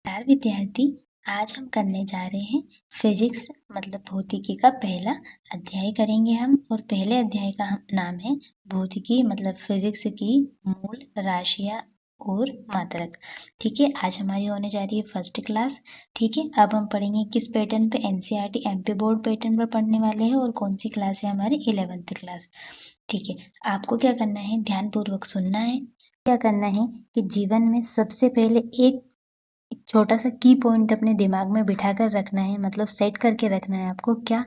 नमस्कार विद्यार्थी। आज हम करने जा रहे हैं फिजिक्स मतलब भौतिकी का पहला अध्याय करेंगे हम। और पहले अध्याय का नाम है भौतिकी मतलब फिजिक्स की मूल राशियाँ और मात्रक। ठीक है, आज हमारी होने जा रही है फर्स्ट क्लास। ठीक है, अब हम पढ़ेंगे किस पैटर्न पे, एनसीईआरटी एमपी बोर्ड पैटर्न पर पढ़ने वाले हैं और कौन सी क्लास है हमारी 11th क्लास। ठीक है, आपको क्या करना है, ध्यानपूर्वक सुनना है। क्या करना है कि जीवन में सबसे पहले एक छोटा सा की पॉइंट अपने दिमाग में बिठा कर रखना है, मतलब सेट करके रखना है आपको। क्या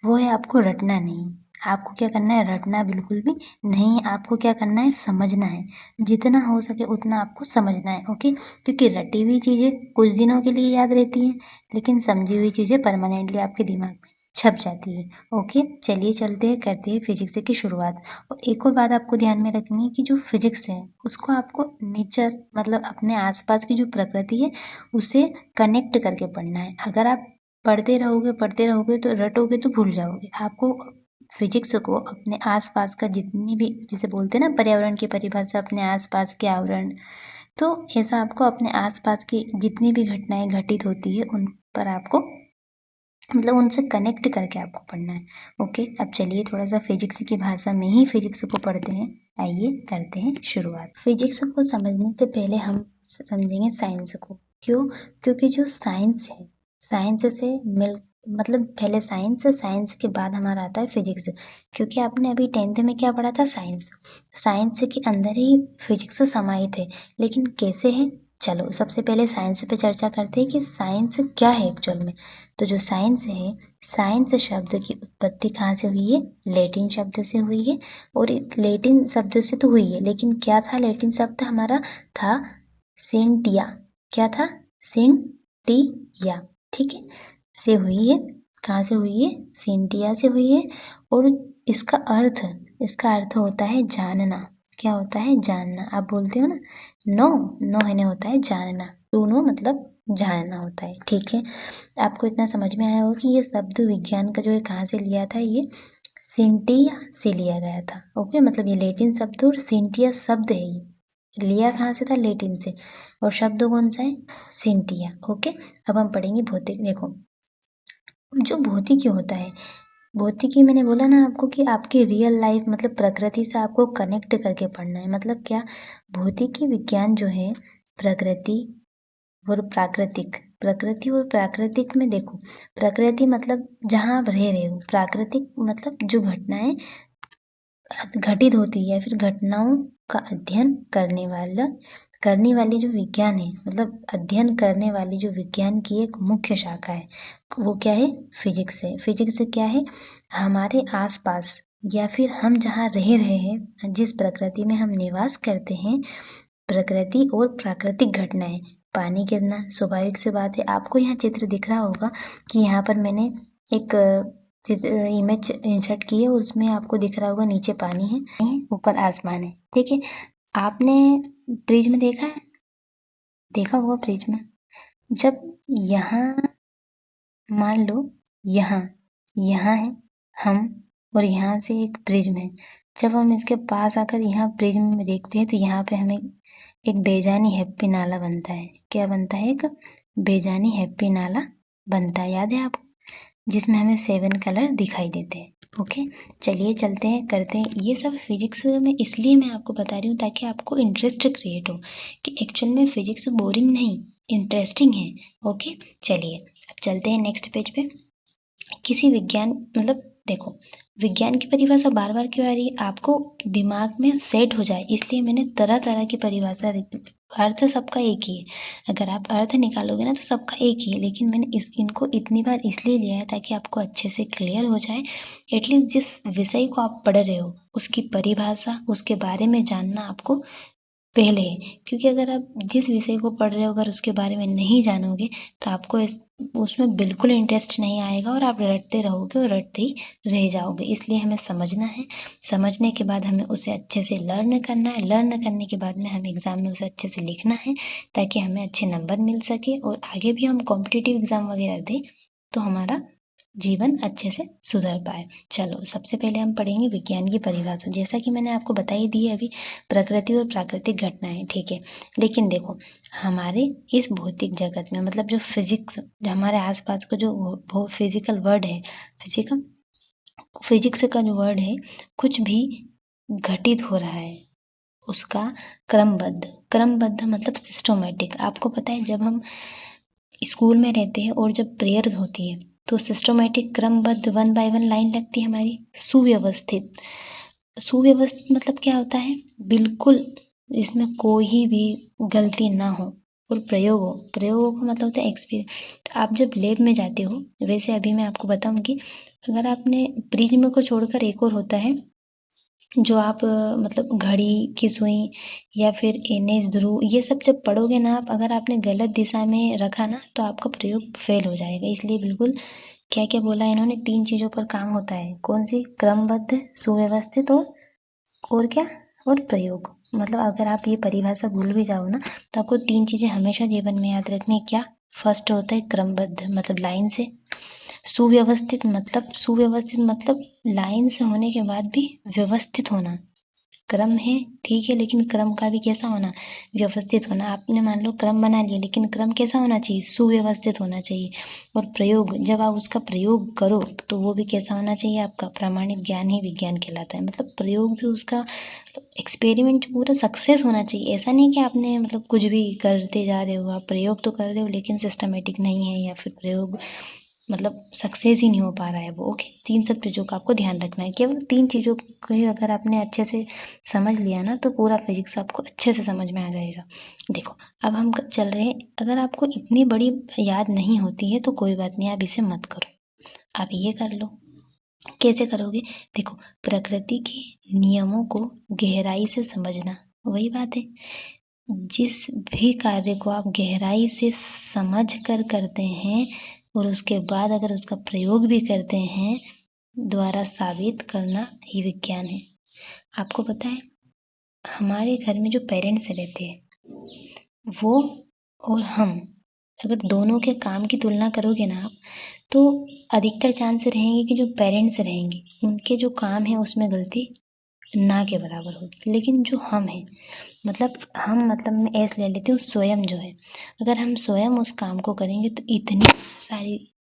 वो है, आपको रटना नहीं। आपको क्या करना है, रटना बिल्कुल भी नहीं। आपको क्या करना है, समझना है। जितना हो सके उतना आपको समझना है। ओके, क्योंकि रटी हुई चीज़ें कुछ दिनों के लिए याद रहती हैं, लेकिन समझी हुई चीज़ें परमानेंटली आपके दिमाग में छप जाती है। ओके, चलिए चलते हैं, करते हैं फिजिक्स की शुरुआत। और एक और बात आपको ध्यान में रखनी है कि जो फिजिक्स है उसको आपको नेचर मतलब अपने आसपास की जो प्रकृति है उसे कनेक्ट करके पढ़ना है। अगर आप पढ़ते रहोगे तो रटोगे तो भूल जाओगे। आपको फिजिक्स को अपने आसपास का जितनी भी, जिसे बोलते हैं ना पर्यावरण की परिभाषा, अपने आसपास के आवरण, तो ऐसा आपको अपने आसपास की जितनी भी घटनाएं घटित होती है उन पर आपको मतलब उनसे कनेक्ट करके आपको पढ़ना है। ओके, अब चलिए थोड़ा सा फिजिक्स की भाषा में ही फिजिक्स को पढ़ते हैं। आइए करते हैं शुरुआत। फिजिक्स को समझने से पहले हम समझेंगे साइंस को। क्यों? क्योंकि जो साइंस है, साइंस से मिल मतलब पहले साइंस, साइंस के बाद हमारा आता है फिजिक्स। क्योंकि आपने अभी 10th में क्या पढ़ा था, साइंस। साइंस के अंदर ही फिजिक्स समाहित है, लेकिन कैसे है, चलो सबसे पहले साइंस पे चर्चा करते हैं कि साइंस क्या है एक्चुअल में। तो जो साइंस है, साइंस शब्द की उत्पत्ति कहाँ से हुई है, लैटिन शब्द से हुई है। और लैटिन शब्द से तो हुई है, लेकिन क्या था लैटिन शब्द हमारा, था सेंटिया। क्या था, सेंटिया। ठीक है, से हुई है। कहाँ से हुई है, सेंटिया से हुई है। और इसका अर्थ होता है जानना। क्या होता है, जानना। आप बोलते हो ना, नो नो है होता है जानना। टू नो मतलब जानना होता है। ठीक है, आपको इतना समझ में आया होगा कि ये शब्द विज्ञान का जो है कहाँ से लिया था, ये सिंटिया से लिया गया था। ओके, मतलब ये लैटिन शब्द और सिंटिया शब्द है, ये लिया कहाँ से था, लैटिन से। और शब्द कौन सा है, सिंटिया। ओके, अब हम पढ़ेंगे भौतिक। देखो, जो भौतिकी होता है, भौतिकी मैंने बोला ना आपको कि आपकी रियल लाइफ मतलब प्रकृति से आपको कनेक्ट करके पढ़ना है। मतलब क्या, भौतिकी विज्ञान जो है प्रकृति और प्राकृतिक, प्रकृति और प्राकृतिक में देखो, प्रकृति मतलब जहाँ आप रह रहे हो, प्राकृतिक मतलब जो घटनाएं घटित होती है या फिर घटनाओं का अध्ययन करने वाली जो विज्ञान है, मतलब अध्ययन करने वाली जो विज्ञान की एक मुख्य शाखा है, वो क्या है, फिजिक्स है। फिजिक्स क्या है, हमारे आसपास या फिर हम जहाँ रह रहे हैं, जिस प्रकृति में हम निवास करते हैं, प्रकृति और प्राकृतिक घटनाएं, पानी गिरना स्वाभाविक सी बात है। आपको यहाँ चित्र दिख रहा होगा कि यहाँ पर मैंने एक चित्र इमेज इंसर्ट की है, उसमें आपको दिख रहा होगा नीचे पानी है, ऊपर आसमान है। ठीक है, आपने प्रिज्म देखा है, देखा होगा प्रिज्म। जब यहाँ मान लो, यहाँ यहाँ है हम, और यहाँ से एक प्रिज्म है। जब हम इसके पास आकर यहाँ प्रिज्म में देखते हैं तो यहाँ पे हमें एक बेजानी हैप्पी नाला बनता है। क्या बनता है, एक बेजानी हैप्पी नाला बनता है, याद है आपको, जिसमें हमें 7 कलर दिखाई देते हैं। ओके, चलिए चलते हैं, करते हैं। ये सब फिजिक्स में इसलिए मैं आपको बता रही हूँ ताकि आपको इंटरेस्ट क्रिएट हो कि एक्चुअल में फिजिक्स बोरिंग नहीं, इंटरेस्टिंग है। ओके, चलिए अब चलते हैं नेक्स्ट पेज पे। किसी विज्ञान मतलब देखो, विज्ञान की परिभाषा बार बार क्यों आ रही है, आपको दिमाग में सेट हो जाए इसलिए मैंने तरह तरह की परिभाषा अर्थ सबका एक ही है। अगर आप अर्थ निकालोगे ना तो सबका एक ही है, लेकिन मैंने इनको इतनी बार इसलिए लिया है ताकि आपको अच्छे से क्लियर हो जाए। एटलीस्ट जिस विषय को आप पढ़ रहे हो उसकी परिभाषा, उसके बारे में जानना आपको पहले है। क्योंकि अगर आप जिस विषय को पढ़ रहे हो अगर उसके बारे में नहीं जानोगे तो आपको उसमें बिल्कुल इंटरेस्ट नहीं आएगा और आप रटते रहोगे और रटते ही रह जाओगे। इसलिए हमें समझना है, समझने के बाद हमें उसे अच्छे से लर्न करना है, लर्न करने के बाद में हमें एग्ज़ाम में उसे अच्छे से लिखना है ताकि हमें अच्छे नंबर मिल सके और आगे भी हम कॉम्पिटिटिव एग्ज़ाम वगैरह दें तो हमारा जीवन अच्छे से सुधर पाए। चलो सबसे पहले हम पढ़ेंगे विज्ञान की परिभाषा। जैसा कि मैंने आपको बताई दी है अभी, प्रकृति और प्राकृतिक घटनाएं, ठीक है। लेकिन देखो, हमारे इस भौतिक जगत में मतलब जो फिजिक्स, जो हमारे आसपास का जो फिजिकल वर्ड है, फिजिक्स का जो वर्ड है, कुछ भी घटित हो रहा है उसका क्रमबद्ध मतलब सिस्टोमेटिक। आपको पता है जब हम स्कूल में रहते हैं और जब प्रेयर होती है तो सिस्टोमेटिक क्रमबद्ध 1 बाय 1 लाइन लगती है हमारी, सुव्यवस्थित। सुव्यवस्थित मतलब क्या होता है? बिल्कुल इसमें कोई भी गलती ना हो। और प्रयोगों का मतलब होता है एक्सपीरियंस। आप जब लैब में जाते हो, वैसे अभी मैं आपको बताऊंगी, अगर आपने प्रिज्म को छोड़कर एक और होता है जो आप मतलब घड़ी की सुई या फिर एनएच ध्रुव, ये सब जब पढ़ोगे ना आप, अगर आपने गलत दिशा में रखा ना तो आपका प्रयोग फेल हो जाएगा। इसलिए बिल्कुल क्या क्या बोला इन्होंने, 3 चीज़ों पर काम होता है। कौन सी? क्रमबद्ध, सुव्यवस्थित और क्या? और प्रयोग। मतलब अगर आप ये परिभाषा भूल भी जाओ ना तो आपको 3 चीज़ें हमेशा जीवन में याद रखनी है। क्या? फर्स्ट होता है क्रमबद्ध मतलब लाइन से, सुव्यवस्थित मतलब लाइन से होने के बाद भी व्यवस्थित होना। क्रम है ठीक है, लेकिन क्रम का भी कैसा होना? व्यवस्थित होना। आपने मान लो क्रम बना लिया, लेकिन क्रम कैसा होना चाहिए? सुव्यवस्थित होना चाहिए। और प्रयोग, जब आप उसका प्रयोग करो तो वो भी कैसा होना चाहिए? आपका प्रामाणिक ज्ञान ही विज्ञान कहलाता है। मतलब प्रयोग भी उसका एक्सपेरिमेंट पूरा सक्सेस होना चाहिए। ऐसा नहीं कि आपने मतलब कुछ भी करते जा रहे हो, आप प्रयोग तो कर रहे हो लेकिन सिस्टमेटिक नहीं है, या फिर प्रयोग मतलब सक्सेस ही नहीं हो पा रहा है वो। ओके, 3 सब चीज़ों का आपको ध्यान रखना है। केवल 3 चीज़ों को ही अगर आपने अच्छे से समझ लिया ना तो पूरा फिजिक्स आपको अच्छे से समझ में आ जाएगा। देखो अब हम चल रहे हैं। अगर आपको इतनी बड़ी याद नहीं होती है तो कोई बात नहीं, आप इसे मत करो, आप ये कर लो। कैसे करोगे? देखो, प्रकृति के नियमों को गहराई से समझना, वही बात है। जिस भी कार्य को आप गहराई से समझ कर करते हैं और उसके बाद अगर उसका प्रयोग भी करते हैं, द्वारा साबित करना ही विज्ञान है। आपको पता है हमारे घर में जो पेरेंट्स रहते हैं वो और हम, अगर दोनों के काम की तुलना करोगे ना आप, तो अधिकतर चांस रहेंगे कि जो पेरेंट्स रहेंगे उनके जो काम है उसमें गलती ना के बराबर होगी। लेकिन जो हम हैं, मतलब मैं ऐसे ले लेती हूँ, स्वयं जो है, अगर हम स्वयं उस काम को करेंगे तो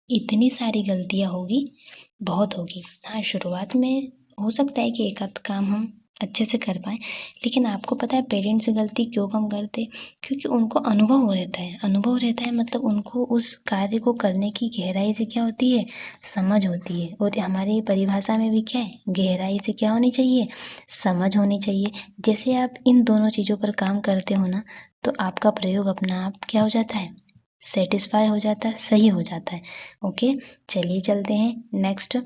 इतनी सारी गलतियाँ होगी, बहुत होगी। हाँ, शुरुआत में हो सकता है कि एक आध काम हम अच्छे से कर पाएँ, लेकिन आपको पता है पेरेंट्स गलती क्यों कम करते? क्योंकि उनको अनुभव रहता है, मतलब उनको उस कार्य को करने की गहराई से क्या होती है? समझ होती है। और हमारी परिभाषा में भी क्या है? गहराई से क्या होनी चाहिए? समझ होनी चाहिए। जैसे आप इन दोनों चीज़ों पर काम करते हो ना, तो आपका प्रयोग अपना आप क्या हो जाता है? सेटिस्फाई हो जाता है, सही हो जाता है। ओके, चलिए चलते हैं नेक्स्ट।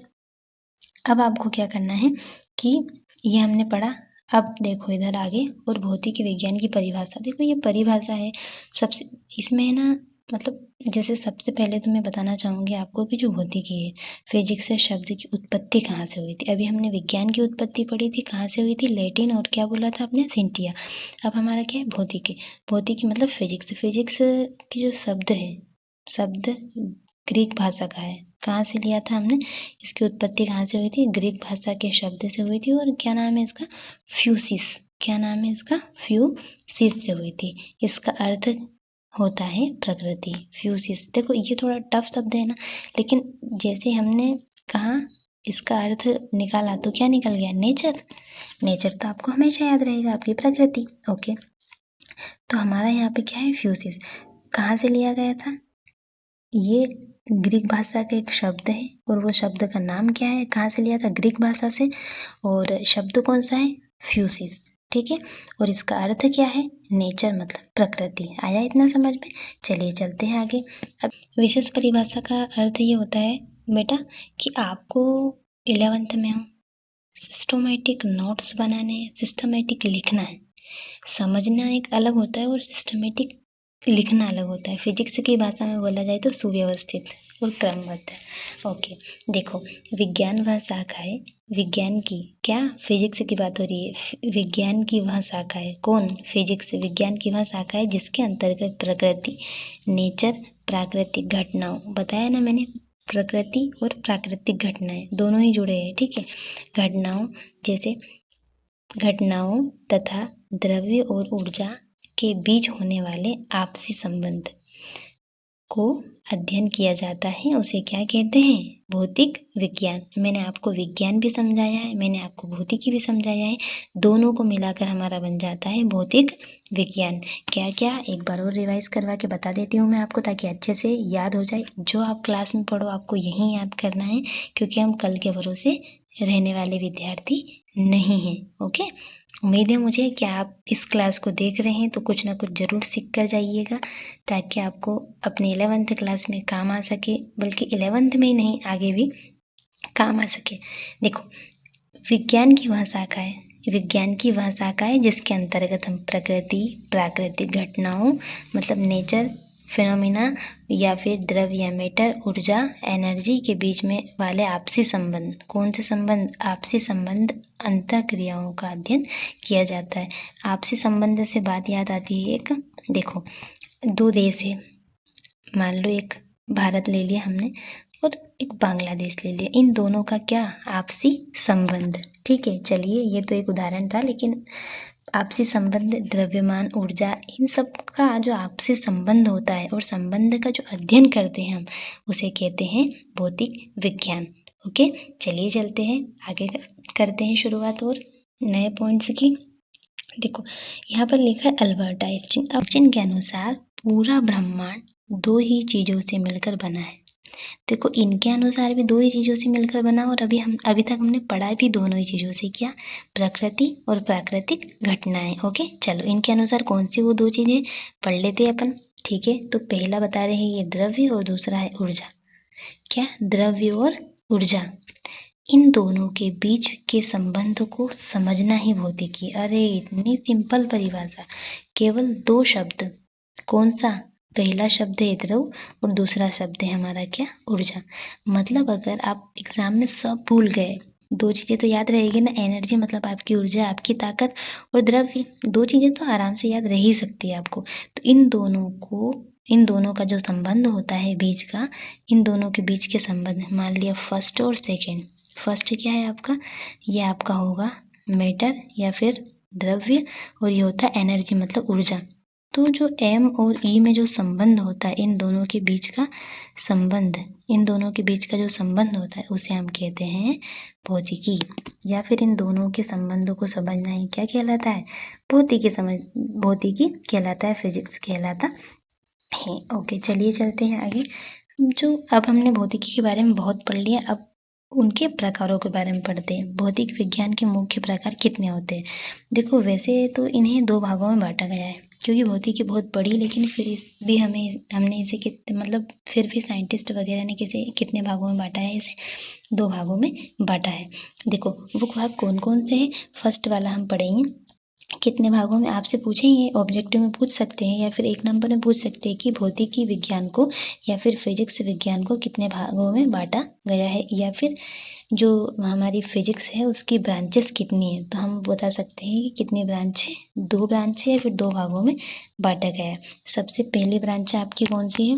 अब आपको क्या करना है कि ये हमने पढ़ा। अब देखो इधर आगे, और भौतिकी विज्ञान की परिभाषा। देखो ये परिभाषा है सबसे, इसमें है ना, मतलब जैसे सबसे पहले तो मैं बताना चाहूँगी आपको कि जो भौतिकी है, फिजिक्स से शब्द की उत्पत्ति कहाँ से हुई थी। अभी हमने विज्ञान की उत्पत्ति पढ़ी थी, कहाँ से हुई थी? लैटिन और क्या बोला था आपने? सिंटिया। अब हमारा क्या है? भौतिकी। भौतिकी मतलब फिजिक्स की जो शब्द ग्रीक भाषा का है। कहाँ से लिया था हमने? इसकी उत्पत्ति कहाँ से हुई थी? ग्रीक भाषा के शब्द से हुई थी। और क्या नाम है इसका? फ्यूसिस। क्या नाम है इसका? फ्यूसिस से हुई थी। इसका अर्थ होता है प्रकृति। फ्यूसिस, देखो ये थोड़ा टफ शब्द है ना, लेकिन जैसे हमने कहा इसका अर्थ निकाला तो क्या निकल गया? नेचर। नेचर तो आपको हमेशा याद रहेगा, आपकी प्रकृति। ओके, तो हमारा यहाँ पे क्या है? फ्यूसिस। कहाँ से लिया गया था? ये ग्रीक भाषा का एक शब्द है, और वो शब्द का नाम क्या है? कहाँ से लिया था? ग्रीक भाषा से। और शब्द कौन सा है? फ्यूसिस, ठीक है। और इसका अर्थ क्या है? नेचर मतलब प्रकृति। आया इतना समझ में? चलिए चलते हैं आगे। अब विशेष परिभाषा का अर्थ ये होता है बेटा कि आपको 11th में हो, सिस्टमेटिक नोट्स बनाने हैं, सिस्टमेटिक लिखना है। समझना एक अलग होता है और सिस्टमेटिक लिखना अलग होता है। फिजिक्स की भाषा में बोला जाए तो सुव्यवस्थित और क्रमबद्ध। ओके, देखो विज्ञान वह शाखा है, विज्ञान की क्या? फिजिक्स की बात हो रही है। विज्ञान की वह शाखा है, कौन? फिजिक्स। विज्ञान की वह शाखा है जिसके अंतर्गत प्रकृति, नेचर, प्राकृतिक घटनाओं, बताया ना मैंने, प्रकृति और प्राकृतिक घटनाएं दोनों ही जुड़े हैं, ठीक है। घटनाओं जैसे घटनाओं तथा द्रव्य और ऊर्जा के बीच होने वाले आपसी संबंध को अध्ययन किया जाता है, उसे क्या कहते हैं? भौतिक विज्ञान। मैंने आपको विज्ञान भी समझाया है, मैंने आपको भौतिकी भी समझाया है, दोनों को मिलाकर हमारा बन जाता है भौतिक विज्ञान। क्या क्या, एक बार और रिवाइज करवा के बता देती हूँ मैं आपको, ताकि अच्छे से याद हो जाए। जो आप क्लास में पढ़ो आपको यही याद करना है, क्योंकि हम कल के भरोसे रहने वाले विद्यार्थी नहीं हैं। ओके, उम्मीद है मुझे कि आप इस क्लास को देख रहे हैं तो कुछ ना कुछ ज़रूर सीख कर जाइएगा, ताकि आपको अपने 11th क्लास में काम आ सके, बल्कि 11th में ही नहीं, आगे भी काम आ सके। देखो, विज्ञान की वह शाखा है जिसके अंतर्गत हम प्रकृति, प्राकृतिक घटनाओं मतलब नेचर फिनोमिना, या फिर द्रव्य या मैटर, ऊर्जा, एनर्जी के बीच में वाले आपसी संबंध, कौन से संबंध? आपसी संबंध, अंतःक्रियाओं का अध्ययन किया जाता है। आपसी संबंध से बात याद आती है एक, देखो दो देश है, मान लो एक भारत ले लिया हमने और एक बांग्लादेश ले लिया, इन दोनों का क्या? आपसी संबंध, ठीक है। चलिए, ये तो एक उदाहरण था, लेकिन आपसी संबंध, द्रव्यमान, ऊर्जा, इन सब का जो आपसी संबंध होता है और संबंध का जो अध्ययन करते हैं हम, उसे कहते हैं भौतिक विज्ञान। ओके, चलिए चलते हैं आगे, करते हैं शुरुआत और नए पॉइंट्स की। देखो, यहाँ पर लिखा है अल्बर्ट आइंस्टीन के अनुसार पूरा ब्रह्मांड दो ही चीज़ों से मिलकर बना है। देखो, इनके अनुसार भी दो ही चीज़ों से मिलकर बना, और अभी तक हमने पढ़ा भी दोनों ही चीज़ों से, क्या? प्रकृति और प्राकृतिक घटनाएं। ओके, चलो इनके अनुसार कौन सी वो दो चीज़ें पढ़ लेते हैं अपन, ठीक है। तो पहला बता रहे हैं ये द्रव्य और दूसरा है ऊर्जा। क्या? द्रव्य और ऊर्जा, इन दोनों के बीच के संबंध को समझना ही भौतिकी। अरे इतनी सिंपल परिभाषा, केवल दो शब्द, कौन सा? पहला शब्द है द्रव और दूसरा शब्द है हमारा क्या? ऊर्जा। मतलब अगर आप एग्जाम में सब भूल गए, दो चीज़ें तो याद रहेगी ना, एनर्जी मतलब आपकी ऊर्जा, आपकी ताकत, और द्रव्य, दो चीज़ें तो आराम से याद रह ही सकती है आपको। तो इन दोनों का जो संबंध होता है बीच का, इन दोनों के बीच के संबंध, मान लिया फर्स्ट और सेकेंड। फर्स्ट क्या है आपका? ये आपका होगा मैटर या फिर द्रव्य, और ये होता है एनर्जी मतलब ऊर्जा। तो जो एम और ई में जो संबंध होता है, इन दोनों के बीच का जो संबंध होता है, उसे हम कहते हैं भौतिकी, या फिर इन दोनों के संबंधों को समझना ही क्या कहलाता है? भौतिकी कहलाता है, फिजिक्स कहलाता है। ओके, चलिए चलते हैं आगे। जो अब हमने भौतिकी के बारे में बहुत पढ़ लिया, अब उनके प्रकारों के बारे में पढ़ते हैं। भौतिक विज्ञान के मुख्य प्रकार कितने होते हैं? देखो, वैसे तो इन्हें दो भागों में बांटा गया है, क्योंकि भौतिकी बहुत बड़ी, लेकिन फिर हमने इसे कितने, मतलब फिर भी साइंटिस्ट वगैरह ने कितने भागों में बांटा है? इसे दो भागों में बांटा है। देखो, वो भाग कौन कौन से हैं? फर्स्ट वाला हम पढ़ेंगे, कितने भागों में आपसे पूछेंगे, ऑब्जेक्टिव में पूछ सकते हैं, या फिर एक नंबर में पूछ सकते हैं कि भौतिकी विज्ञान को या फिर फिजिक्स विज्ञान को कितने भागों में बांटा गया है, या फिर जो हमारी फिजिक्स है उसकी ब्रांचेस कितनी है। तो हम बता सकते हैं कि कितनी ब्रांच है? दो ब्रांच है, या फिर दो भागों में बांटा गया है। सबसे पहली ब्रांच आपकी कौन सी है?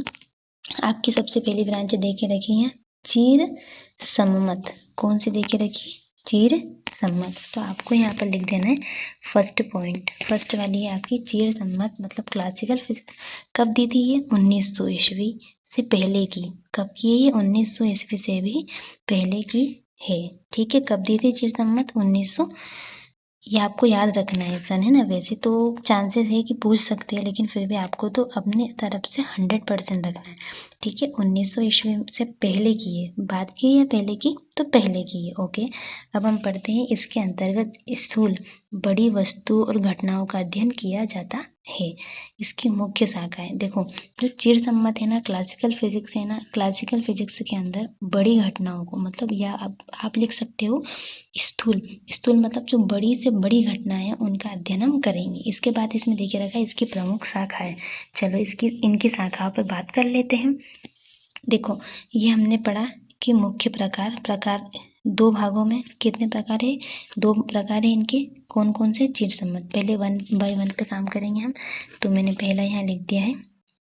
आपकी सबसे पहली ब्रांच दे के रखी है चीर सम्मत। कौन सी दे के रखी? चीर सम्मत। तो आपको यहाँ पर लिख देना है फर्स्ट पॉइंट, फर्स्ट वाली है आपकी चीर सम्मत, मतलब क्लासिकल फिजिक्स। कब दी थी ये? 1900 ईस्वी से पहले की। कब की है ये? 1900 ईस्वी से भी पहले की है, ठीक है। कब दी थी चीर सम्मत? 1900। ये आपको याद रखना है सन, है ना। वैसे तो चांसेस है कि पूछ सकते हैं, लेकिन फिर भी आपको तो अपने तरफ से 100% रखना है, ठीक है। 1900 ईस्वी से पहले की है, बाद की या पहले की? तो पहले की है। ओके, अब हम पढ़ते हैं, इसके अंतर्गत स्थूल बड़ी वस्तु और घटनाओं का अध्ययन किया जाता है। इसकी मुख्य शाखाएं, देखो जो चिर सम्मत है ना, क्लासिकल फिजिक्स है ना, क्लासिकल फिजिक्स के अंदर बड़ी घटनाओं को, मतलब या आप लिख सकते हो स्थूल मतलब जो बड़ी से बड़ी घटनाएं हैं उनका अध्ययन हम करेंगे। इसके बाद इसमें देखिए रखा है इसकी प्रमुख शाखा है। चलो इनकी शाखाओं पर बात कर लेते हैं। देखो, ये हमने पढ़ा कि मुख्य प्रकार दो भागों में, कितने प्रकार है? दो प्रकार है इनके, कौन कौन से? चिर सम्मत। पहले 1 बाय 1 पे काम करेंगे हम। तो मैंने पहला यहाँ लिख दिया है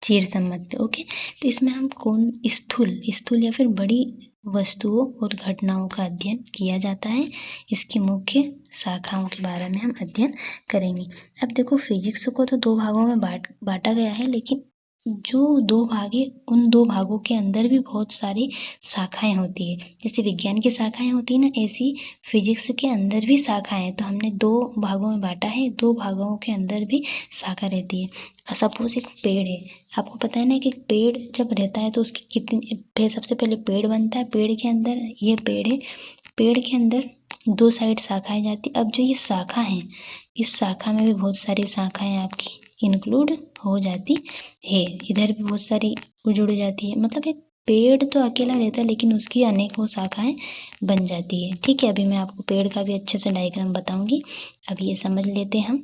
चिरसम्मत पे। ओके, तो इसमें हम कौन स्थूल या फिर बड़ी वस्तुओं और घटनाओं का अध्ययन किया जाता है। इसकी मुख्य शाखाओं के बारे में हम अध्ययन करेंगे। अब देखो, फिजिक्स को तो दो भागों में बांटा गया है, लेकिन जो दो भाग है उन दो भागों के अंदर भी बहुत सारी शाखाएं होती है। जैसे विज्ञान की शाखाएं होती है ना, ऐसी फिजिक्स के अंदर भी शाखाएं हैं। तो हमने दो भागों में बांटा है, दो भागों के अंदर भी शाखा रहती है। सपोज एक पेड़ है, आपको पता है ना कि पेड़ जब रहता है तो उसकी कितनी सबसे पहले पेड़ बनता है। पेड़ के अंदर ये पेड़ है, पेड़ के अंदर दो साइड शाखाएं जाती। अब जो ये शाखा है, इस शाखा में भी बहुत सारी शाखाएं आपकी इंक्लूड हो जाती है। इधर भी बहुत सारी जुड़ जाती है। मतलब एक पेड़ तो अकेला रहता है, लेकिन उसकी अनेकों शाखाएं बन जाती है। ठीक है, अभी मैं आपको पेड़ का भी अच्छे से डायग्राम बताऊंगी। अभी ये समझ लेते हैं हम।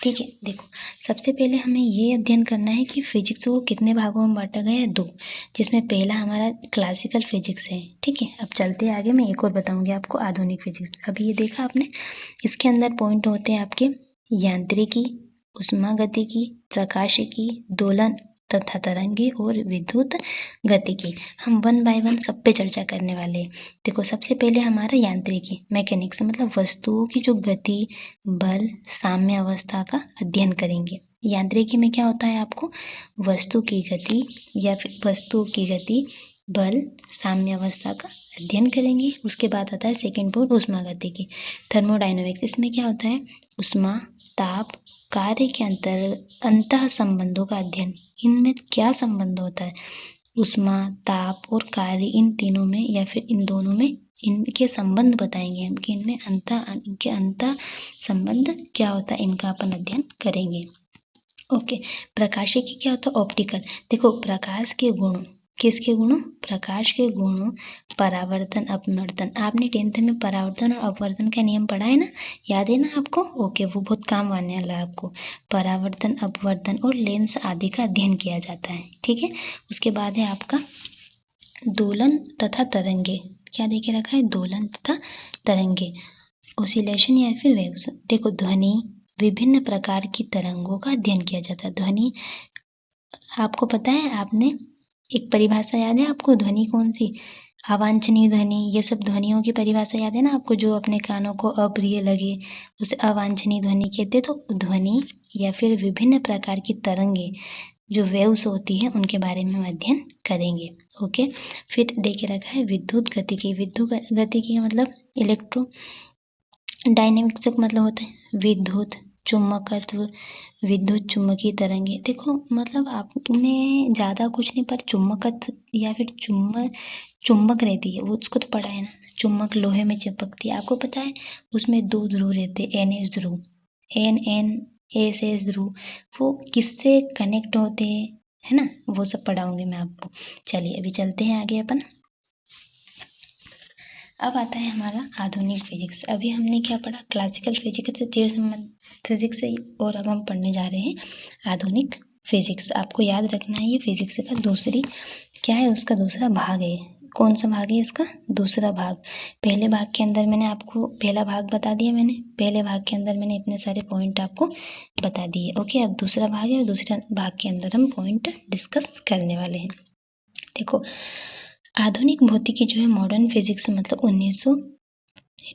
ठीक है, देखो, सबसे पहले हमें ये अध्ययन करना है कि फिजिक्स को कितने भागों में बांटा गया है, दो, जिसमें पहला हमारा क्लासिकल फिजिक्स है। ठीक है, अब चलते आगे, मैं एक और बताऊंगी आपको, आधुनिक फिजिक्स। अभी ये देखा आपने, इसके अंदर पॉइंट होते हैं आपके यांत्रिकी, उष्मागतिकी, प्रकाशिकी, दोलन तथा तरंगी और विद्युत गतिकी। हम वन बाय वन सब पे चर्चा करने वाले हैं। देखो, सबसे पहले हमारा यांत्रिकी, मैकेनिक्स, मतलब वस्तुओं की जो गति, बल, साम्य अवस्था का अध्ययन करेंगे। यांत्रिकी में क्या होता है, आपको वस्तु की गति या फिर वस्तुओं की गति, बल, साम्य अवस्था का अध्ययन करेंगे। उसके बाद आता है सेकंड पॉइंट, उष्मागतिकी, थर्मोडायनामिक्स। इसमें क्या होता है, उष्मा, ताप, कार्य के अंतः संबंधों का अध्ययन। इनमें क्या संबंध होता है, उष्मा, ताप और कार्य, इन तीनों में या फिर इन दोनों में इनके संबंध बताएंगे हम कि इनमें इनके अंतः संबंध क्या होता है, इनका अपन अध्ययन करेंगे। ओके, प्रकाशिकी क्या होता है, ऑप्टिकल। देखो, प्रकाश के गुणों, किसके गुणों, प्रकाश के गुणों, परावर्तन, अपवर्तन। आपने 10th में परावर्तन और अपवर्तन का नियम पढ़ा है ना, याद है ना आपको। ओके, वो बहुत काम आने वाला है आपको। परावर्तन, अपवर्तन और लेंस आदि का अध्ययन किया जाता है। ठीक है, उसके बाद है आपका दोलन तथा तरंगे। क्या देखे रखा है, दोलन तथा तरंगे, ओसिलेशन या फिर वेव्स। देखो, ध्वनि, विभिन्न प्रकार की तरंगों का अध्ययन किया जाता है। ध्वनि, आपको पता है, आपने एक परिभाषा याद है आपको, ध्वनि कौन सी, अवांछनीय ध्वनि, ये सब ध्वनियों की परिभाषा याद है ना आपको, जो अपने कानों को अप्रिय लगे उसे अवांछनीय ध्वनि कहते। तो ध्वनि या फिर विभिन्न प्रकार की तरंगे जो वेव्स होती है, उनके बारे में हम अध्ययन करेंगे। ओके, फिर देखे रखा है विद्युत गतिकी। विद्युत गतिकी मतलब इलेक्ट्रो डायनेमिक्स का मतलब होता है विद्युत चुम्बकत्व, विद्युत चुम्बकीय तरंगे। देखो, मतलब आपने ज़्यादा कुछ नहीं, पर चुम्बकत्व या फिर चुम्बक रहती है, वो उसको तो पढ़ा है ना। चुम्बक लोहे में चिपकती है, आपको पता है, उसमें दो ध्रुव रहते हैं, NS ध्रुव, NS ध्रुव। वो किससे कनेक्ट होते हैं, है ना, वो सब पढ़ाऊंगी मैं आपको। चलिए, अभी चलते हैं आगे अपन। अब आता है हमारा आधुनिक फिजिक्स। अभी हमने क्या पढ़ा, क्लासिकल फिजिक्स से चिरसम्मत फिजिक्स से, और अब हम पढ़ने जा रहे हैं आधुनिक फिजिक्स। आपको याद रखना है, ये फिजिक्स का दूसरी क्या है, उसका दूसरा भाग है। कौन सा भाग है इसका, दूसरा भाग। पहले भाग के अंदर मैंने आपको पहला भाग बता दिया, मैंने पहले भाग के अंदर मैंने इतने सारे पॉइंट आपको बता दिए। ओके, अब दूसरा भाग है, और दूसरा भाग के अंदर हम पॉइंट डिस्कस करने वाले हैं। देखो, आधुनिक भौतिकी जो है, मॉडर्न फिजिक्स, मतलब 1900,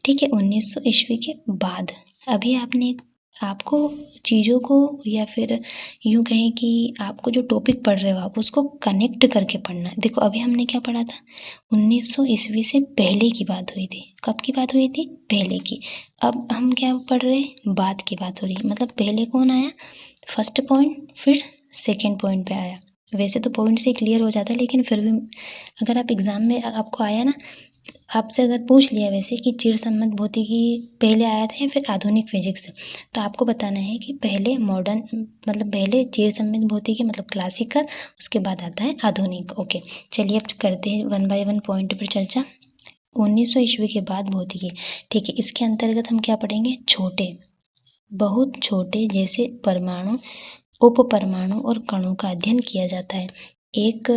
ठीक है, 1900 ईस्वी के बाद। अभी आपने आपको चीज़ों को, या फिर यूँ कहें कि आपको जो टॉपिक पढ़ रहे हो आप उसको कनेक्ट करके पढ़ना है। देखो, अभी हमने क्या पढ़ा था, 1900 ईस्वी से पहले की बात हुई थी। कब की बात हुई थी, पहले की। अब हम क्या पढ़ रहे हैं, बाद की बात हो रही है। मतलब पहले कौन आया, फर्स्ट पॉइंट, फिर सेकेंड पॉइंट पे आया। वैसे तो पॉइंट से क्लियर हो जाता है, लेकिन फिर भी अगर आप एग्ज़ाम में आपको आया ना, आपसे अगर पूछ लिया वैसे कि चिरसम्मत भौतिकी पहले आया था या फिर आधुनिक फिजिक्स, तो आपको बताना है कि पहले मॉडर्न, मतलब पहले चिरसम्मत भौतिकी मतलब क्लासिकल, उसके बाद आता है आधुनिक। ओके, चलिए अब करते हैं वन बाय वन पॉइंट पर चर्चा। 1900 ईस्वी के बाद भौतिकी, ठीक है, इसके अंतर्गत हम क्या पढ़ेंगे, छोटे, बहुत छोटे, जैसे परमाणु, उप परमाणु और कणों का अध्ययन किया जाता है। एक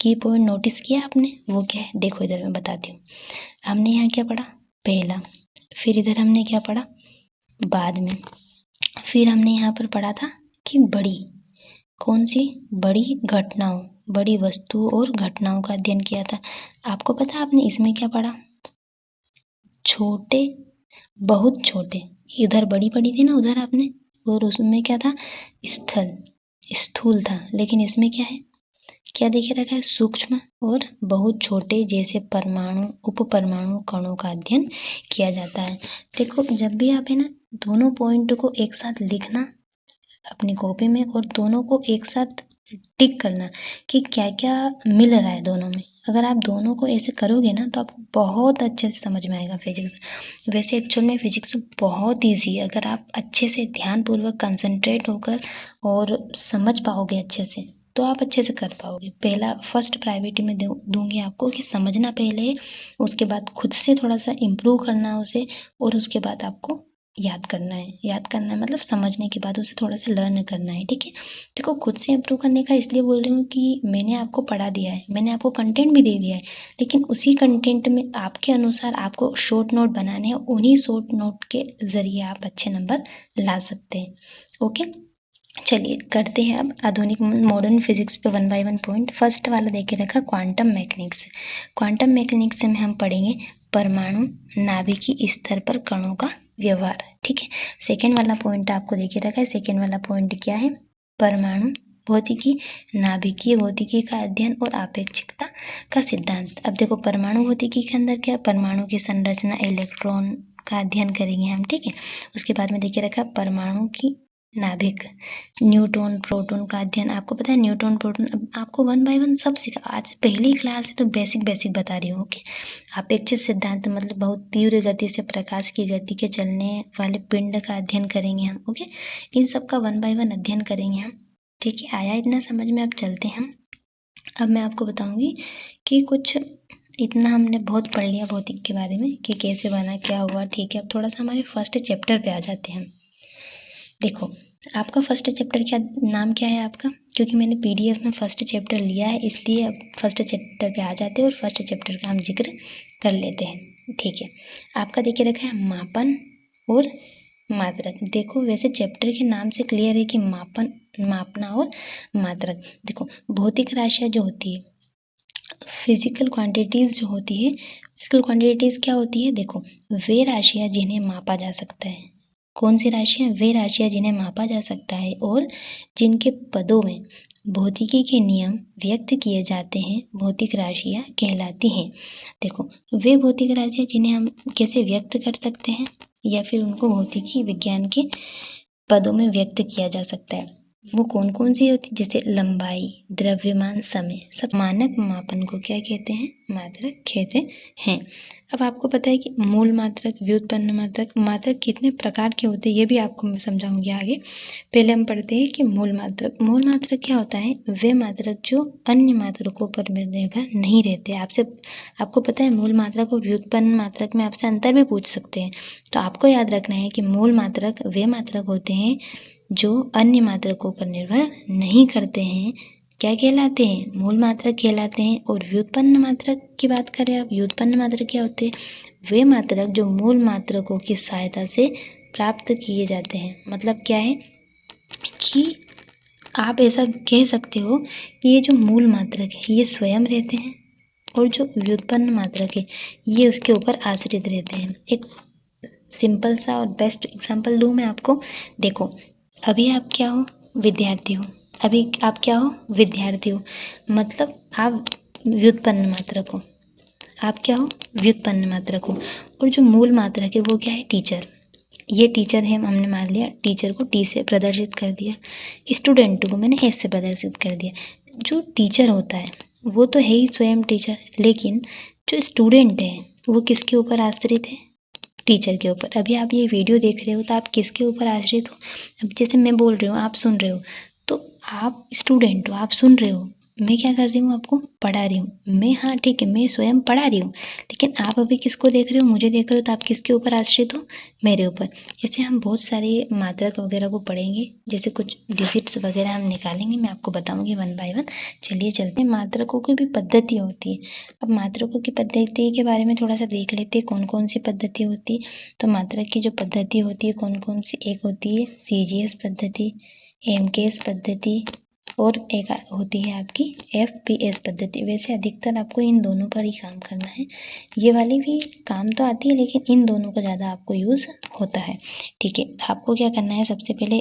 की पॉइंट नोटिस किया आपने, वो क्या है, देखो इधर मैं बताती हूँ। हमने यहाँ क्या पढ़ा, पहला, फिर इधर हमने क्या पढ़ा, बाद में, फिर हमने यहाँ पर पढ़ा था कि बड़ी, कौन सी? बड़ी घटनाओं, बड़ी वस्तुओं और घटनाओं का अध्ययन किया था। आपको पता है आपने इसमें क्या पढ़ा? छोटे, बहुत छोटे। इधर बड़ी पढ़ी थी ना उधर आपने, और उसमें क्या था? स्थल, स्थूल था। लेकिन इसमें क्या है? क्या देखे रखा है? सूक्ष्म और बहुत छोटे, जैसे परमाणु, उप परमाणु कणों का अध्ययन किया जाता है। देखो जब भी आप है ना दोनों पॉइंट को एक साथ लिखना अपनी कॉपी में, और दोनों को एक साथ टिक करना कि क्या क्या मिल रहा है दोनों में। अगर आप दोनों को ऐसे करोगे ना तो आपको बहुत अच्छे से समझ में आएगा फिजिक्स। वैसे एक्चुअल में फिजिक्स बहुत ईजी है, अगर आप अच्छे से ध्यानपूर्वक कंसंट्रेट होकर और समझ पाओगे अच्छे से तो आप अच्छे से कर पाओगे। पहला फर्स्ट प्रायोरिटी में दूंगी आपको कि समझना पहले, उसके बाद खुद से थोड़ा सा इम्प्रूव करना उसे, और उसके बाद आपको याद करना है। याद करना है मतलब समझने के बाद उसे थोड़ा सा लर्न करना है, ठीक है। देखो खुद से इम्प्रूव करने का इसलिए बोल रही हूँ कि मैंने आपको पढ़ा दिया है, मैंने आपको कंटेंट भी दे दिया है, लेकिन उसी कंटेंट में आपके अनुसार आपको शॉर्ट नोट बनाने हैं। उन्हीं शॉर्ट नोट के ज़रिए आप अच्छे नंबर ला सकते हैं। ओके, चलिए करते हैं अब आधुनिक मॉडर्न फिजिक्स पे 1 बाय 1 पॉइंट। फर्स्ट वाला देखे रखा क्वांटम मैकेनिक्स। क्वांटम मैकेनिक्स में हम पढ़ेंगे परमाणु नाभिकीय स्तर पर कणों का व्यवहार, ठीक है। सेकेंड वाला पॉइंट आपको देखे रखा है। सेकेंड वाला पॉइंट क्या है? परमाणु भौतिकी, नाभिकीय भौतिकी का अध्ययन और आपेक्षिकता का सिद्धांत। अब देखो परमाणु भौतिकी के अंदर क्या? परमाणु की संरचना, इलेक्ट्रॉन का अध्ययन करेंगे हम, ठीक है। उसके बाद में देखिए रखा परमाणु की नाभिक, न्यूट्रॉन प्रोटॉन का अध्ययन। आपको पता है न्यूट्रॉन प्रोटॉन, अब आपको 1 बाय 1 सब सीखा। आज पहली क्लास है तो बेसिक बेसिक बता रही हूँ, ओके। अपेक्षित सिद्धांत मतलब बहुत तीव्र गति से प्रकाश की गति के चलने वाले पिंड का अध्ययन करेंगे हम, ओके। इन सब का 1 बाय 1 अध्ययन करेंगे हम, ठीक है। आया इतना समझ में? अब चलते हैं। अब मैं आपको बताऊंगी कि कुछ इतना हमने बहुत पढ़ लिया भौतिक के बारे में कि कैसे बना, क्या हुआ, ठीक है। अब थोड़ा सा हमारे फर्स्ट चैप्टर पे आ जाते हैं। देखो आपका फर्स्ट चैप्टर क्या नाम क्या है आपका? क्योंकि मैंने पीडीएफ में फर्स्ट चैप्टर लिया है इसलिए अब फर्स्ट चैप्टर पे आ जाते हैं और फर्स्ट चैप्टर का हम जिक्र कर लेते हैं, ठीक है। आपका देखिए रखा है मापन और मात्रक। देखो वैसे चैप्टर के नाम से क्लियर है कि मापन, मापना और मात्रक। देखो भौतिक राशियाँ जो होती है, फिजिकल क्वांटिटीज़ जो होती है, फिजिकल क्वांटिटीज़ क्या होती है? देखो वे राशियाँ जिन्हें मापा जा सकता है। कौन सी राशियाँ? वे राशियाँ जिन्हें मापा जा सकता है और जिनके पदों में भौतिकी के नियम व्यक्त किए जाते हैं, भौतिक राशियाँ कहलाती हैं। देखो वे भौतिक राशियाँ जिन्हें हम कैसे व्यक्त कर सकते हैं या फिर उनको भौतिकी विज्ञान के पदों में व्यक्त किया जा सकता है, वो कौन कौन सी होती है? जैसे लंबाई, द्रव्यमान, समय। सब मानक मापन को क्या कहते हैं? मात्रक कहते हैं। अब आपको पता है कि मूल मात्रक, व्युत्पन्न मात्रक, मात्रक कितने प्रकार के होते हैं ये भी आपको मैं समझाऊंगी आगे। पहले हम पढ़ते हैं कि मूल मात्रक। मूल मात्रक क्या होता है? वे मात्रक जो अन्य मात्रकों पर निर्भर नहीं रहते। आपको पता है मूल मात्रक और व्युत्पन्न मात्रक में आपसे अंतर भी पूछ सकते हैं, तो आपको याद रखना है कि मूल मात्रक वे मात्रक होते हैं जो अन्य मात्रकों पर निर्भर नहीं करते हैं, क्या कहलाते हैं? मूल मात्रक कहलाते हैं। और व्युत्पन्न मात्रक की बात करें आप, व्युत्पन्न मात्रक क्या होते हैं? वे मात्रक जो मूल मात्रकों की सहायता से प्राप्त किए जाते हैं। मतलब क्या है कि आप ऐसा कह सकते हो कि ये जो मूल मात्रक है ये स्वयं रहते हैं और जो व्युत्पन्न मात्रक है ये उसके ऊपर आश्रित रहते हैं। एक सिंपल सा और बेस्ट एग्जांपल दूँ मैं आपको। देखो अभी आप क्या हो? विद्यार्थी हो। अभी आप क्या हो? विद्यार्थी हो, मतलब आप व्युत्पन्न मात्रक हो। आप क्या हो? व्युत्पन्न मात्रक हो। और जो मूल मात्रक है वो क्या है? टीचर। ये टीचर है, हमने मान लिया टीचर को टी से प्रदर्शित कर दिया, स्टूडेंट को मैंने एस से प्रदर्शित कर दिया। जो टीचर होता है वो तो है ही स्वयं टीचर, लेकिन जो स्टूडेंट है वो किसके ऊपर आश्रित है? टीचर के ऊपर। अभी आप ये वीडियो देख रहे हो तो आप किसके ऊपर आश्रित हो? अब जैसे मैं बोल रही हूँ, आप सुन रहे हो, तो आप स्टूडेंट हो, आप सुन रहे हो, मैं क्या कर रही हूँ? आपको पढ़ा रही हूँ। मैं, हाँ ठीक है, मैं स्वयं पढ़ा रही हूँ, लेकिन आप अभी किसको देख रहे हो? मुझे देख रहे हो, तो आप किसके ऊपर आश्रित हो? मेरे ऊपर। ऐसे हम बहुत सारे मात्रक वगैरह को पढ़ेंगे, जैसे कुछ डिजिट्स वगैरह हम निकालेंगे, मैं आपको बताऊंगी 1 बाय 1। चलिए चलते हैं। मात्रकों की भी पद्धति होती है। अब मात्रकों की पद्धति के बारे में थोड़ा सा देख लेते हैं, कौन कौन सी पद्धति होती है। तो मात्रक की जो पद्धति होती है कौन कौन सी? एक होती है CGS पद्धति, MKS पद्धति, और एक होती है आपकी FPS पद्धति। वैसे अधिकतर आपको इन दोनों पर ही काम करना है। ये वाली भी काम तो आती है लेकिन इन दोनों का ज़्यादा आपको यूज़ होता है। ठीक है, आपको क्या करना है, सबसे पहले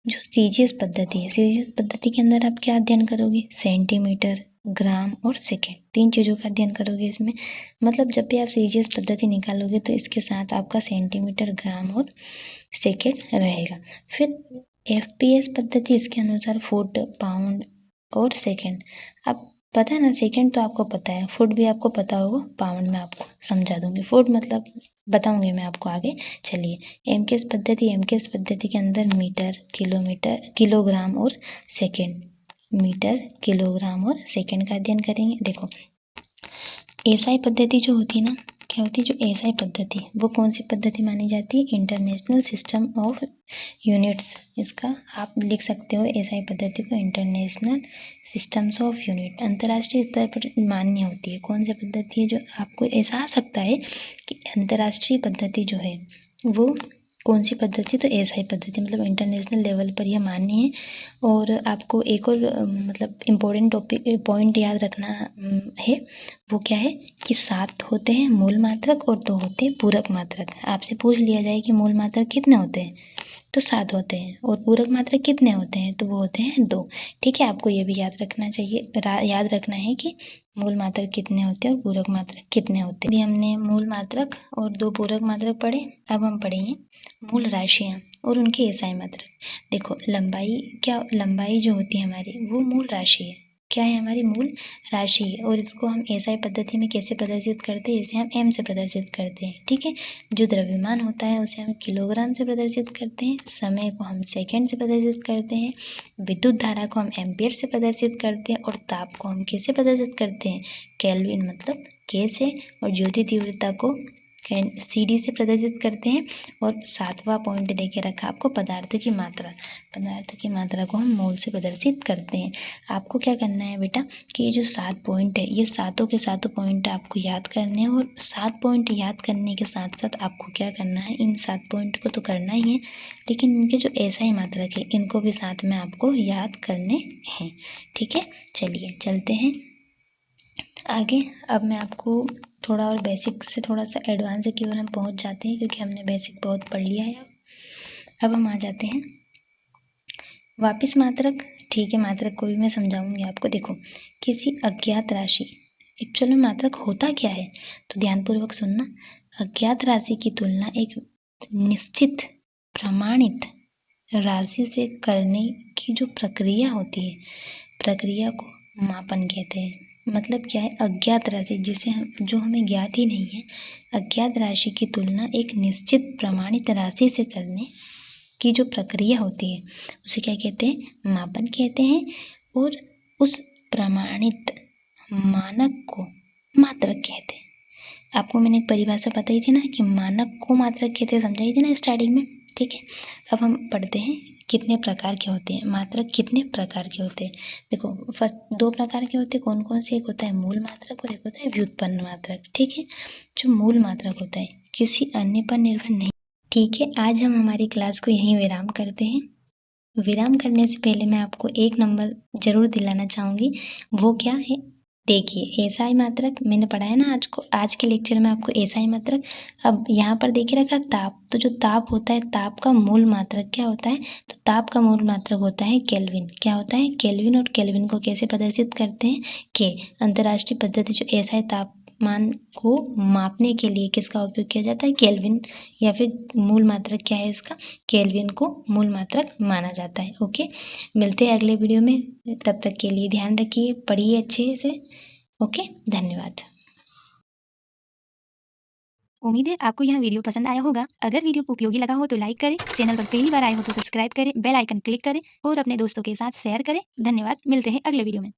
जो सीजीएस पद्धति है, सीजीएस पद्धति के अंदर आप क्या अध्ययन करोगे, सेंटीमीटर, ग्राम और सेकेंड, 3 चीज़ों का अध्ययन करोगे इसमें। मतलब जब भी आप सीजीएस पद्धति निकालोगे तो इसके साथ आपका सेंटीमीटर, ग्राम और सेकेंड रहेगा। फिर FPS पद्धति, इसके अनुसार फुट, पाउंड और सेकेंड। अब पता है ना, सेकेंड तो आपको पता है, फुट भी आपको पता होगा, पाउंड में आपको समझा दूंगी, फुट मतलब बताऊंगी मैं आपको आगे। चलिए, एमकेएस पद्धति के अंदर मीटर, किलोमीटर, किलोग्राम और सेकेंड, मीटर, किलोग्राम और सेकेंड का अध्ययन करेंगे। देखो, एसआई पद्धति जो होती है ना, क्या होती है जो एसआई पद्धति, वो कौन सी पद्धति मानी जाती है, इंटरनेशनल सिस्टम ऑफ यूनिट्स। इसका आप लिख सकते हो एसआई पद्धति को, इंटरनेशनल सिस्टम्स ऑफ यूनिट, अंतर्राष्ट्रीय स्तर पर मान्य होती है। कौन सी पद्धति है जो आपको ऐसा आ सकता है कि अंतर्राष्ट्रीय पद्धति जो है वो कौन सी पद्धति, तो एसआई पद्धति, मतलब इंटरनेशनल लेवल पर यह मान्य है। और आपको एक और मतलब इम्पोर्टेंट टॉपिक पॉइंट याद रखना है, वो क्या है कि 7 होते हैं मूल मात्रक और 2 होते हैं पूरक मात्रक। आपसे पूछ लिया जाए कि मूल मात्रक कितने होते हैं, तो 7 होते हैं, और पूरक मात्रक कितने होते हैं, तो वो होते हैं 2। ठीक है, आपको ये भी याद रखना चाहिए, याद रखना है कि मूल मात्रक कितने होते हैं और पूरक मात्रक कितने होते हैं। अभी हमने मूल मात्रक और 2 पूरक मात्रक पढ़े, अब हम पढ़ेंगे मूल राशियाँ और उनके एसआई मात्रक। देखो, लंबाई जो होती है हमारी, वो मूल राशि है। क्या है, हमारी मूल राशि है, और इसको हम एसआई पद्धति में कैसे प्रदर्शित करते हैं, इसे हम एम से प्रदर्शित करते हैं। ठीक है, जो द्रव्यमान होता है उसे हम किलोग्राम से प्रदर्शित करते हैं, समय को हम सेकंड से प्रदर्शित करते हैं, विद्युत धारा को हम एम्पियर से प्रदर्शित करते हैं, और ताप को हम कैसे प्रदर्शित करते हैं, केल्विन मतलब के से, और ज्योति तीव्रता को CD से प्रदर्शित करते हैं। और 7वां पॉइंट देके रखा आपको, पदार्थ की मात्रा को हम मोल से प्रदर्शित करते हैं। आपको क्या करना है बेटा कि ये जो 7 पॉइंट है, ये सातों के सातों पॉइंट आपको याद करने हैं, और 7 पॉइंट याद करने के साथ साथ आपको क्या करना है, इन 7 पॉइंट को तो करना ही है, लेकिन इनके जो एसआई मात्रक है इनको भी साथ में आपको याद करने हैं। ठीक है, चलिए चलते हैं आगे। अब मैं आपको थोड़ा और बेसिक से थोड़ा सा एडवांस की ओर हम पहुंच जाते हैं, क्योंकि हमने बेसिक बहुत पढ़ लिया है। अब हम आ जाते हैं वापस मात्रक। ठीक है, मात्रक को भी मैं समझाऊंगी आपको। देखो, किसी अज्ञात राशि, एक्चुअल में मात्रक होता क्या है, तो ध्यानपूर्वक सुनना। अज्ञात राशि की तुलना एक निश्चित प्रमाणित राशि से करने की जो प्रक्रिया होती है, प्रक्रिया को मापन कहते हैं। मतलब क्या है, अज्ञात राशि जो हमें ज्ञात ही नहीं है, अज्ञात राशि की तुलना एक निश्चित प्रमाणित राशि से करने की जो प्रक्रिया होती है उसे क्या कहते हैं, मापन कहते हैं। और उस प्रमाणित मानक को मात्रक कहते हैं। आपको मैंने एक परिभाषा बताई थी ना कि मानक को मात्रक कहते हैं, समझाई थी ना स्टार्टिंग में। ठीक है, अब हम पढ़ते हैं कितने प्रकार के होते हैं मात्रक, कितने प्रकार के होते हैं। देखो, फर्स्ट 2 प्रकार के होते हैं, कौन कौन से, एक होता है मूल मात्रक और एक होता है व्युत्पन्न मात्रक। ठीक है, जो मूल मात्रक होता है किसी अन्य पर निर्भर नहीं। ठीक है, आज हम हमारी क्लास को यहीं विराम करते हैं। विराम करने से पहले मैं आपको एक नंबर जरूर दिलाना चाहूँगी, वो क्या है, देखिए एसआई मात्रक मैंने पढ़ाया ना आज के लेक्चर में आपको एसआई मात्रक। अब यहाँ पर देखिए रखा ताप, तो जो ताप होता है, ताप का मूल मात्रक क्या होता है, तो ताप का मूल मात्रक होता है केल्विन। क्या होता है, केल्विन। और केल्विन को कैसे प्रदर्शित करते हैं, के अंतर्राष्ट्रीय पद्धति जो एसआई तापमान को मापने के लिए किसका उपयोग किया जाता है, केल्विन, या फिर मूल मात्रक क्या है इसका, केल्विन को मूल मात्रक माना जाता है। ओके, मिलते हैं अगले वीडियो में, तब तक के लिए ध्यान रखिए, पढ़िए अच्छे से। ओके, धन्यवाद। उम्मीद है आपको यह वीडियो पसंद आया होगा। अगर वीडियो उपयोगी लगा हो तो लाइक करें, चैनल पर पहली बार आए हो तो सब्सक्राइब करें, बेल आइकन क्लिक करें और अपने दोस्तों के साथ शेयर करें। धन्यवाद, मिलते हैं अगले वीडियो में।